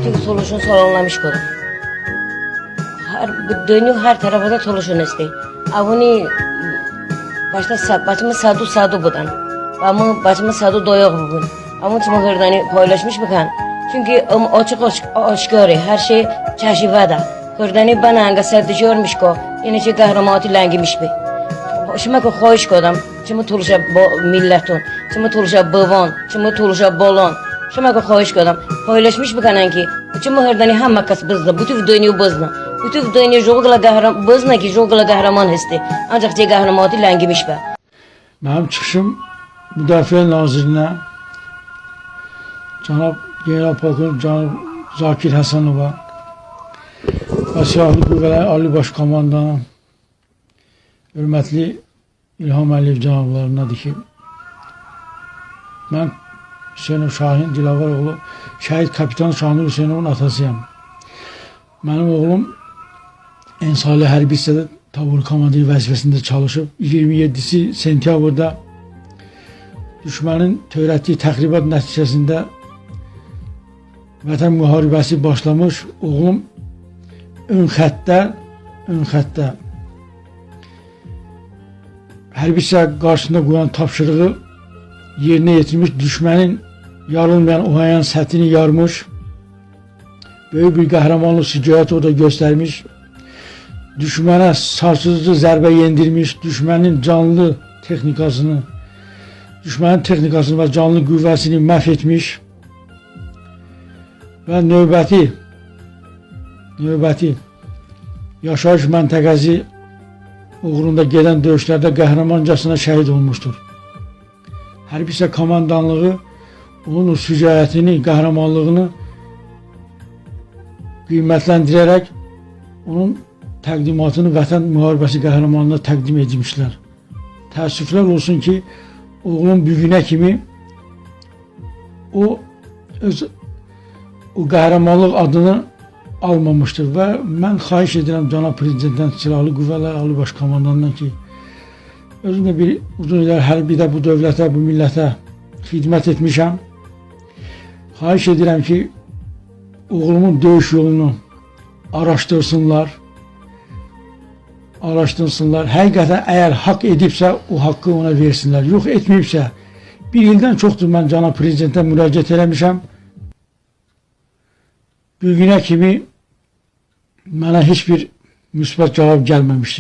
bütün soluşun salonlamış kodum. Dönüyor her tarafa da soluşun isteği. Avuni başıma sadu budan. Ama başıma sadu doyuyor bugün. Ama tüm hırdani paylaşmış bakan. Çünkü açık aşkari her şey çeşivada. Hırdani bana anga serdiyormuş ko. Yine kahramatı lengimiş bi. Şimdi ki hoş kodum. Şimdi tuluşa milletin. Şimdi tuluşa bavan. Şimdi tuluşa balon. Şimdi ki hoş kodum. Paylaşmış bakan ki. Şimdi hırdani hamma kas bızla. Bütün dönüyor bızla. Bütün dönüyor jogla kahraman bızla ki jogla kahraman hesti. Ancak kahramatı lengimiş be. Benim çıkışım Müdafiə Nazirine, Cənab General-Polkovnik Cənab Zakir Həsənova və Silahlı Qüvvələr Ali Baş Komandanı hörmətli İlham Əliyev cənablarınadır ki, mən Hüseynov Şahin Dilavaroğlu, şəhid kapitan Şahinur Hüseynovun atasıyam. Mənim oğlum Ensali Hərbi hissədə tabur komandiri vəzifəsində çalışıb. 27 sentyabrda düşmənin törətdiyi təxribat nəticəsində vətən müharibəsi başlamış. Oğlum ön xəttə hərbi hissə qarşısında qoyan tapşırığı yerinə yetirmiş, düşmənin yarılmayan ohayan səthini yarmış, böyük bir qəhrəmanlıq şücaət orada göstərmiş, düşmənə sarsıcı zərbə yendirmiş, düşmənin texnikasını və canlı qüvvəsini məhv etmiş və növbəti yaşayış məntəqəsi uğrunda gedən döyüşlərdə qəhrəmancasına şəhid olmuşdur. Hərbi hissə komandanlığı onun şücaətini, qəhrəmanlığını qiymətləndirərək onun təqdimatını vətən müharibəsi qəhrəmanlığına təqdim etmişlər. Təəssüflər olsun ki, oğlum bugünə kimi o qəhrəmanlıq adını almamışdır və mən xahiş edirəm Cənab Prezidentdən, Silahlı Qüvvələr Ali Baş Komandanından ki, özüm də bir uzun illər hərbidə bu dövlətə, bu millətə xidmət etmişəm. Xahiş edirəm ki, oğlumun döyüş yolunu araşdırsınlar. Həqiqətən əgər haqq edibsə, o haqqı ona versinlər. Yox etməyibsə, bir ildən çoxdur mən Cənab Prezidentə müraciət eləmişəm. Bugünə kimi mənə heç bir müsbət cavab gəlməmişdir.